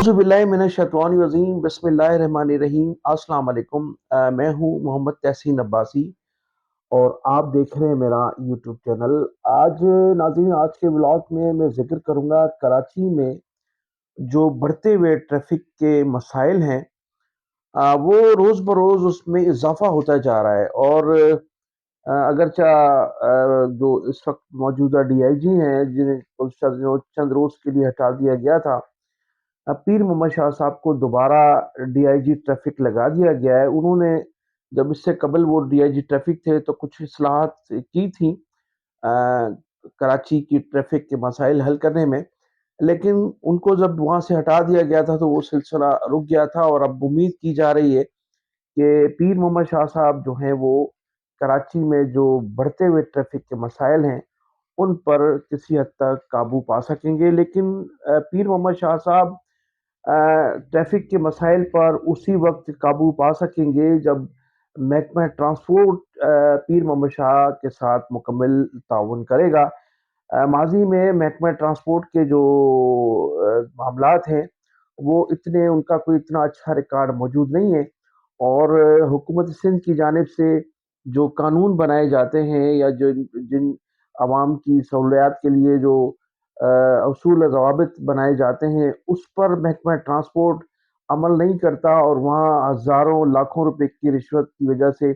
اعوذ باللہ من الشیطان الرجیم بسم اللہ الرحمن الرحیم السلام علیکم۔ میں ہوں محمد تحسین عباسی اور آپ دیکھ رہے ہیں میرا یوٹیوب چینل۔ آج ناظرین، آج کے ولاگ میں ذکر کروں گا کراچی میں جو بڑھتے ہوئے ٹریفک کے مسائل ہیں، وہ روز بروز اس میں اضافہ ہوتا جا رہا ہے۔ اور اگرچہ جو اس وقت موجودہ ڈی آئی جی ہیں جنہیں چند روز کے لیے ہٹا دیا گیا تھا، پیر محمد شاہ صاحب کو دوبارہ ڈی آئی جی ٹریفک لگا دیا گیا ہے۔ انہوں نے جب اس سے قبل وہ ڈی آئی جی ٹریفک تھے تو کچھ اصلاحات کی تھیں کراچی کی ٹریفک کے مسائل حل کرنے میں، لیکن ان کو جب وہاں سے ہٹا دیا گیا تھا تو وہ سلسلہ رک گیا تھا۔ اور اب امید کی جا رہی ہے کہ پیر محمد شاہ صاحب جو ہیں وہ کراچی میں جو بڑھتے ہوئے ٹریفک کے مسائل ہیں ان پر کسی حد تک قابو پا سکیں گے۔ لیکن پیر محمد شاہ صاحب ٹریفک کے مسائل پر اسی وقت قابو پا سکیں گے جب محکمہ ٹرانسپورٹ پیر محمد شاہ کے ساتھ مکمل تعاون کرے گا۔ ماضی میں محکمہ ٹرانسپورٹ کے جو معاملات ہیں وہ ان کا کوئی اتنا اچھا ریکارڈ موجود نہیں ہے، اور حکومت سندھ کی جانب سے جو قانون بنائے جاتے ہیں یا جن عوام کی سہولیات کے لیے جو اصول و ضوابط بنائے جاتے ہیں اس پر محکمہ ٹرانسپورٹ عمل نہیں کرتا، اور وہاں ہزاروں لاکھوں روپے کی رشوت کی وجہ سے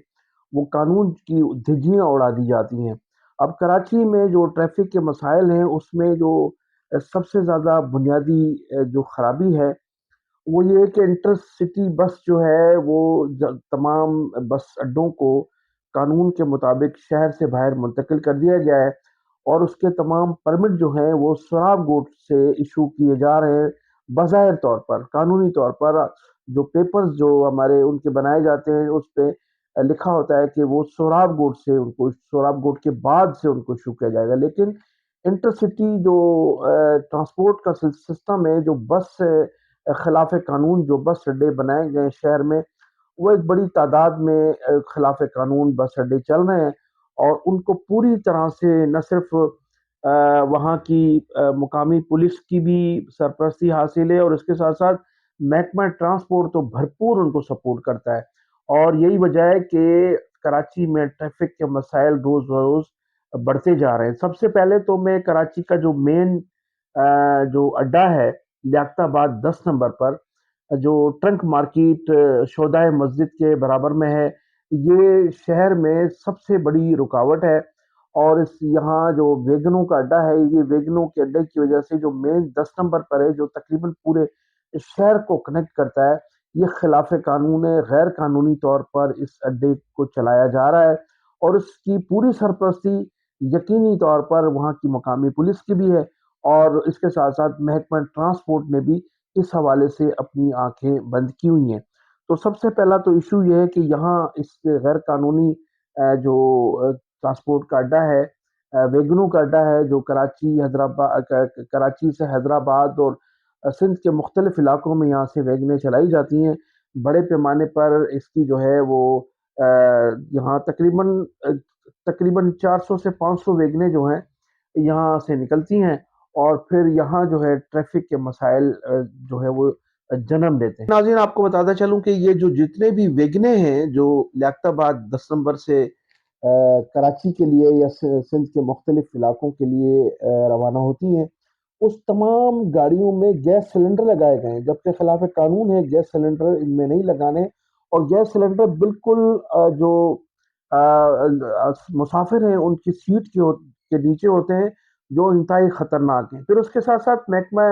وہ قانون کی دھجیاں اڑا دی جاتی ہیں۔ اب کراچی میں جو ٹریفک کے مسائل ہیں اس میں جو سب سے زیادہ بنیادی جو خرابی ہے وہ یہ ہے کہ انٹر سٹی بس جو ہے وہ تمام بس اڈوں کو قانون کے مطابق شہر سے باہر منتقل کر دیا گیا ہے، اور اس کے تمام پرمٹ جو ہیں وہ سراب گوٹ سے ایشو کیے جا رہے ہیں۔ بظاہر طور پر قانونی طور پر جو پیپرز جو ہمارے ان کے بنائے جاتے ہیں اس پہ لکھا ہوتا ہے کہ وہ سوراب گوٹ سے ان کو سوراب گوٹ کے بعد سے ان کو ایشو کیا جائے گا، لیکن انٹر سٹی جو ٹرانسپورٹ کا سسٹم ہے، جو بس خلاف قانون جو بس اڈے بنائے گئے شہر میں، وہ ایک بڑی تعداد میں خلاف قانون بس اڈے چل رہے ہیں، اور ان کو پوری طرح سے نہ صرف وہاں کی مقامی پولیس کی بھی سرپرستی حاصل ہے، اور اس کے ساتھ ساتھ محکمہ ٹرانسپورٹ تو بھرپور ان کو سپورٹ کرتا ہے۔ اور یہی وجہ ہے کہ کراچی میں ٹریفک کے مسائل روز بروز بڑھتے جا رہے ہیں۔ سب سے پہلے تو میں کراچی کا جو مین جو اڈا ہے لیاقت آباد 10 نمبر پر، جو ٹرنک مارکیٹ شہدائے مسجد کے برابر میں ہے، یہ شہر میں سب سے بڑی رکاوٹ ہے۔ اور یہاں جو ویگنوں کا اڈا ہے، یہ ویگنوں کے اڈے کی وجہ سے جو مین 10 نمبر پر ہے جو تقریباً پورے شہر کو کنیکٹ کرتا ہے، یہ خلاف قانون ہے۔ غیر قانونی طور پر اس اڈے کو چلایا جا رہا ہے، اور اس کی پوری سرپرستی یقینی طور پر وہاں کی مقامی پولیس کی بھی ہے، اور اس کے ساتھ ساتھ محکمہ ٹرانسپورٹ نے بھی اس حوالے سے اپنی آنکھیں بند کی ہوئی ہیں۔ تو سب سے پہلا تو ایشو یہ ہے کہ یہاں اس غیر قانونی جو ٹرانسپورٹ کا اڈا ہے، ویگنوں کا اڈا ہے، جو کراچی سے حیدرآباد اور سندھ کے مختلف علاقوں میں یہاں سے ویگنیں چلائی جاتی ہیں۔ بڑے پیمانے پر اس کی جو ہے وہ یہاں تقریباً 400 سے 500 ویگنیں جو ہیں یہاں سے نکلتی ہیں، اور پھر یہاں جو ہے ٹریفک کے مسائل جو ہے وہ جنم دیتے ہیں۔ ناظرین، آپ کو بتاتا چلوں کہ یہ جو جتنے بھی ویگنیں ہیں جو لیاقت آباد 10 نمبر سے کراچی کے لیے یا سندھ کے مختلف علاقوں کے لیے روانہ ہوتی ہیں، اس تمام گاڑیوں میں گیس سلنڈر لگائے گئے ہیں، جبکہ خلاف قانون ہے گیس سلنڈر ان میں نہیں لگانے۔ اور گیس سلنڈر بالکل جو مسافر ہیں ان کی سیٹ کے نیچے ہوتے ہیں، جو انتہائی خطرناک ہیں۔ پھر اس کے ساتھ ساتھ محکمہ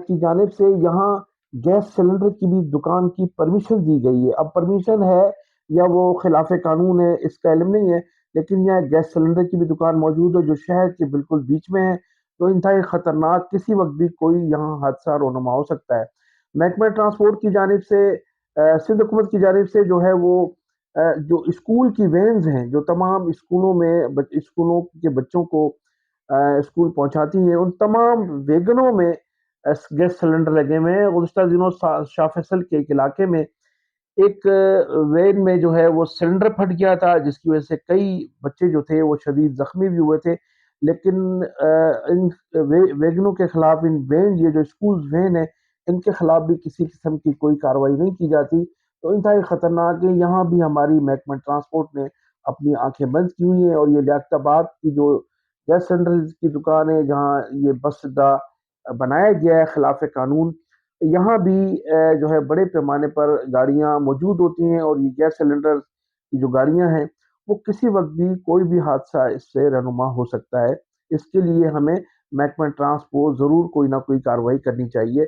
کی جانب سے یہاں گیس سلنڈر کی بھی دکان کی پرمیشن دی گئی ہے۔ اب پرمیشن ہے یا وہ خلاف قانون ہے اس کا علم نہیں ہے، لیکن یہاں گیس سلنڈر کی بھی دکان موجود ہے جو شہر کے بالکل بیچ میں ہے، تو انتہائی خطرناک، کسی وقت بھی کوئی یہاں حادثہ رونما ہو سکتا ہے۔ محکمہ ٹرانسپورٹ کی جانب سے سندھ حکومت کی جانب سے جو ہے وہ جو اسکول کی وینز ہیں جو تمام اسکولوں کے بچوں کو اسکول پہنچاتی ہیں، ان تمام ویگنوں میں گیس سلنڈر لگے ہوئے ہیں۔ گزشتہ دنوں شاہ فیصل کے ایک علاقے میں ایک وین میں جو ہے وہ سلنڈر پھٹ گیا تھا، جس کی وجہ سے کئی بچے جو تھے وہ شدید زخمی بھی ہوئے تھے، لیکن ان ویگنوں کے خلاف یہ جو اسکول وین ہے ان کے خلاف بھی کسی قسم کی کوئی کارروائی نہیں کی جاتی، تو انتہائی خطرناک ہے۔ یہاں بھی ہماری محکمہ ٹرانسپورٹ نے اپنی آنکھیں بند کی ہوئی ہیں، اور یہ لیاقت آباد کی جو گیس سلنڈر کی دکان ہے جہاں یہ بس اڈا بنایا گیا ہے خلاف قانون، یہاں بھی جو ہے بڑے پیمانے پر گاڑیاں موجود ہوتی ہیں، اور یہ گیس سلنڈر کی جو گاڑیاں ہیں وہ کسی وقت بھی کوئی بھی حادثہ اس سے رہنما ہو سکتا ہے۔ اس کے لیے ہمیں محکمہ ٹرانسپورٹ ضرور کوئی نہ کوئی کارروائی کرنی چاہیے۔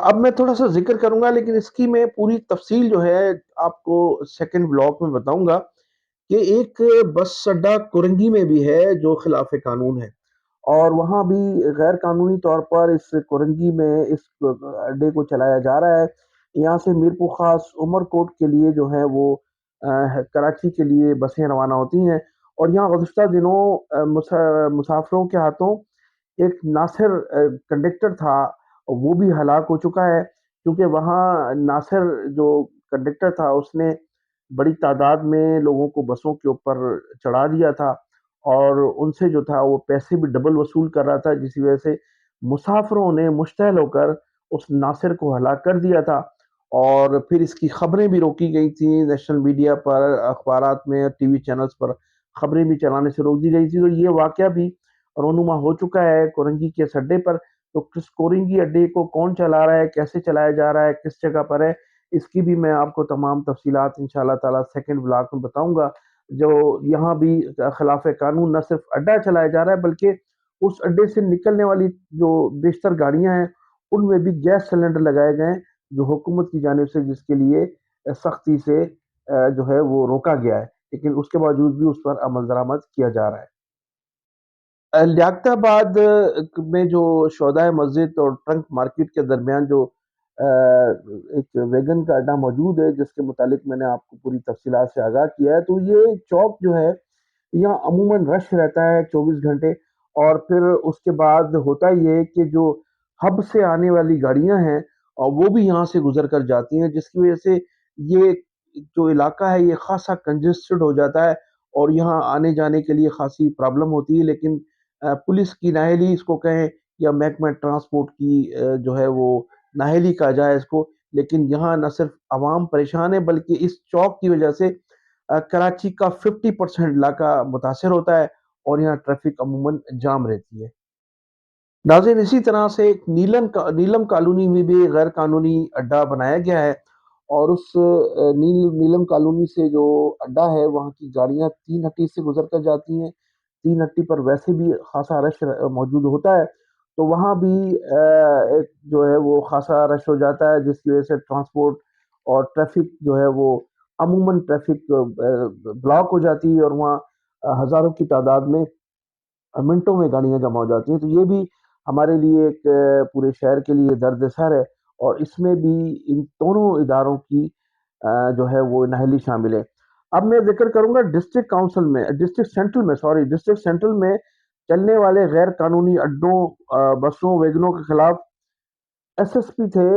اب میں تھوڑا سا ذکر کروں گا، لیکن اس کی میں پوری تفصیل جو ہے آپ کو سیکنڈ بلاک میں بتاؤں گا، کہ ایک بس اڈا کورنگی میں بھی ہے جو خلاف قانون ہے، اور وہاں بھی غیر قانونی طور پر اس کورنگی میں اس اڈے کو چلایا جا رہا ہے۔ یہاں سے میرپور خاص عمر کوٹ کے لیے جو ہے وہ کراچی کے لیے بسیں روانہ ہوتی ہیں، اور یہاں گزشتہ دنوں مسافروں کے ہاتھوں ایک ناصر کنڈکٹر تھا، وہ بھی ہلاک ہو چکا ہے، کیونکہ وہاں ناصر جو کنڈکٹر تھا اس نے بڑی تعداد میں لوگوں کو بسوں کے اوپر چڑھا دیا تھا، اور ان سے جو تھا وہ پیسے بھی ڈبل وصول کر رہا تھا، جس وجہ سے مسافروں نے مشتعل ہو کر اس ناصر کو ہلاک کر دیا تھا، اور پھر اس کی خبریں بھی روکی گئی تھیں نیشنل میڈیا پر، اخبارات میں، ٹی وی چینلز پر خبریں بھی چلانے سے روک دی گئی تھی۔ تو یہ واقعہ بھی رونما ہو چکا ہے کورنگی کے اس اڈے پر۔ تو کس کورنگی اڈے کو کون چلا رہا ہے، کیسے چلایا جا رہا ہے، کس جگہ پر ہے، اس کی بھی میں آپ کو تمام تفصیلات انشاءاللہ تعالی سیکنڈ بلاک میں بتاؤں گا۔ جو یہاں بھی خلاف قانون نہ صرف اڈا چلایا جا رہا ہے، بلکہ اس اڈے سے نکلنے والی جو بیشتر گاڑیاں ہیں ان میں بھی گیس سلنڈر لگائے گئے ہیں، جو حکومت کی جانب سے جس کے لیے سختی سے جو ہے وہ روکا گیا ہے، لیکن اس کے باوجود بھی اس پر عمل درآمد کیا جا رہا ہے۔ لیاقت آباد میں جو شہدائے مسجد اور ٹرنک مارکیٹ کے درمیان جو ایک ویگن کا اڈا موجود ہے، جس کے متعلق میں نے آپ کو پوری تفصیلات سے آگاہ کیا ہے، تو یہ چوک جو ہے یہاں عموماً رش رہتا ہے 24 گھنٹے، اور پھر اس کے بعد ہوتا یہ ہے کہ جو ہب سے آنے والی گاڑیاں ہیں اور وہ بھی یہاں سے گزر کر جاتی ہیں، جس کی وجہ سے یہ جو علاقہ ہے یہ خاصا کنجسٹڈ ہو جاتا ہے، اور یہاں آنے جانے کے لیے خاصی پرابلم ہوتی ہے۔ لیکن پولیس کی نااہلی اس کو کہیں، یا محکمہ ٹرانسپورٹ کی جو ہے وہ نااہلی کہا جائے اس کو، لیکن یہاں نہ صرف عوام پریشان ہے بلکہ اس چوک کی وجہ سے کراچی کا 50% علاقہ متاثر ہوتا ہے، اور یہاں ٹریفک عموماً جام رہتی ہے۔ ناظرین، اسی طرح سے ایک نیلم کالونی میں بھی غیر قانونی اڈا بنایا گیا ہے، اور اس نیلم کالونی سے جو اڈا ہے وہاں کی گاڑیاں 3 ہٹی سے گزر کر جاتی ہیں۔ 3 ہٹی پر ویسے بھی خاصا رش موجود ہوتا ہے، تو وہاں بھی ایک جو ہے وہ خاصا رش ہو جاتا ہے، جس کی وجہ سے ٹرانسپورٹ اور ٹریفک جو ہے وہ عموماً ٹریفک بلاک ہو جاتی ہے، اور وہاں ہزاروں کی تعداد میں منٹوں میں گاڑیاں جمع ہو جاتی ہیں۔ تو یہ بھی ہمارے لیے ایک پورے شہر کے لیے درد سر ہے، اور اس میں بھی ان دونوں اداروں کی جو ہے وہ نااہلی شامل ہے۔ اب میں ذکر کروں گا ڈسٹرکٹ کاؤنسل میں، ڈسٹرکٹ سینٹرل میں چلنے والے غیر قانونی اڈوں، بسوں، ویگنوں کے خلاف ایس ایس پی تھے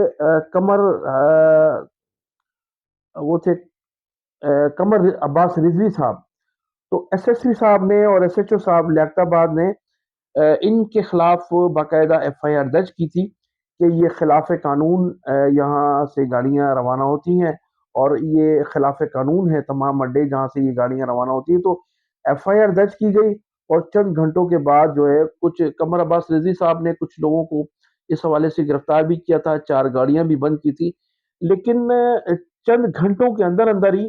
قمر وہ تھے قمر عباس رضوی صاحب۔ تو ایس ایس پی صاحب نے اور ایس ایچ او صاحب لیاقت آباد نے ان کے خلاف باقاعدہ ایف آئی آر درج کی تھی، کہ یہ خلاف قانون یہاں سے گاڑیاں روانہ ہوتی ہیں، اور یہ خلاف قانون ہے تمام اڈے جہاں سے یہ گاڑیاں روانہ ہوتی ہیں۔ تو ایف آئی آر درج کی گئی، اور چند گھنٹوں کے بعد جو ہے کچھ قمر عباس رضوی صاحب نے کچھ لوگوں کو اس حوالے سے گرفتار بھی کیا تھا، 4 گاڑیاں بھی بند کی تھی، لیکن چند گھنٹوں کے اندر اندر ہی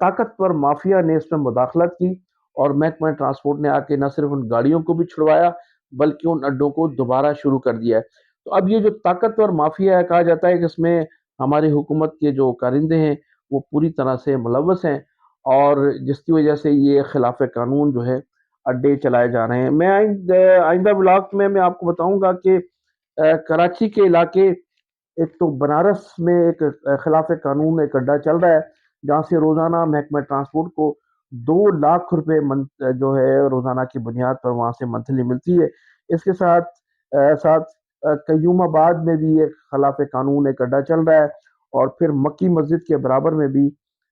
طاقتور مافیا نے اس میں مداخلت کی، اور محکمہ ٹرانسپورٹ نے آ کے نہ صرف ان گاڑیوں کو بھی چھڑوایا بلکہ ان اڈوں کو دوبارہ شروع کر دیا ہے۔ تو اب یہ جو طاقتور مافیا ہے، کہا جاتا ہے کہ اس میں ہماری حکومت کے جو کارندے ہیں وہ پوری طرح سے ملوث ہیں، اور جس کی وجہ سے یہ خلاف قانون جو ہے اڈے چلائے جا رہے ہیں۔ میں آئندہ بلاگ میں آپ کو بتاؤں گا کہ کراچی کے علاقے، ایک تو بنارس میں ایک خلاف قانون ایک اڈا چل رہا ہے جہاں سے روزانہ محکمہ ٹرانسپورٹ کو 2 لاکھ روپے جو ہے روزانہ کی بنیاد پر وہاں سے منتھلی ملتی ہے۔ اس کے ساتھ ساتھ قیوم آباد میں بھی ایک خلاف قانون ایک اڈا چل رہا ہے، اور پھر مکی مسجد کے برابر میں بھی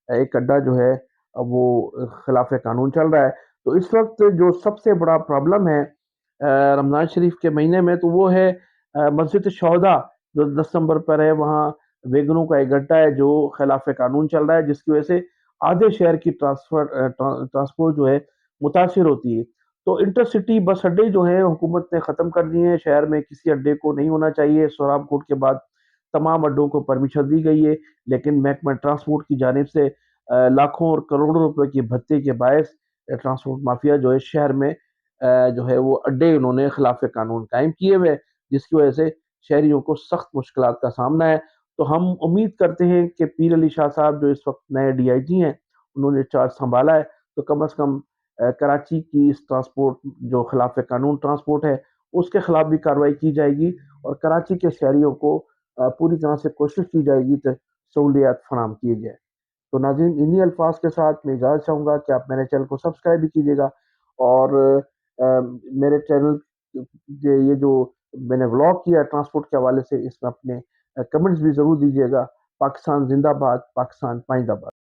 ایک اڈا جو ہے وہ خلاف قانون چل رہا ہے۔ تو اس وقت جو سب سے بڑا پرابلم ہے رمضان شریف کے مہینے میں، تو وہ ہے مسجد شہداء جو 10 نمبر پر ہے، وہاں ویگنوں کا ایک گڈھا ہے جو خلاف قانون چل رہا ہے، جس کی وجہ سے آدھے شہر کی ٹرانسپورٹ جو ہے متاثر ہوتی ہے۔ تو انٹرسٹی بس اڈے جو ہیں حکومت نے ختم کر دیے ہیں، شہر میں کسی اڈے کو نہیں ہونا چاہیے۔ سوراب کوٹ کے بعد تمام اڈوں کو پرمیشن دی گئی ہے، لیکن محکمہ ٹرانسپورٹ کی جانب سے لاکھوں اور کروڑوں روپے کی بھتے کے باعث ٹرانسپورٹ مافیا جو ہے شہر میں جو ہے وہ اڈے انہوں نے خلاف قانون قائم کیے ہوئے، جس کی وجہ سے شہریوں کو سخت مشکلات کا سامنا ہے۔ تو ہم امید کرتے ہیں کہ پیر علی شاہ صاحب جو اس وقت نئے ڈی آئی جی ہیں، انہوں نے چارج سنبھالا ہے، تو کم از کم کراچی کی اس ٹرانسپورٹ جو خلاف قانون ٹرانسپورٹ ہے اس کے خلاف بھی کارروائی کی جائے گی، اور کراچی کے شہریوں کو پوری طرح سے کوشش کی جائے گی کہ سہولیات فراہم کی جائے۔ تو ناظرین، انہی الفاظ کے ساتھ میں اجازت چاہوں گا کہ آپ میرے چینل کو سبسکرائب بھی کیجیے گا، اور میرے چینل یہ جو میں نے ولاگ کیا ٹرانسپورٹ کے حوالے سے، اس میں اپنے کمنٹس بھی ضرور دیجیے گا۔ پاکستان زندہ باد، پاکستان پائندہ باد۔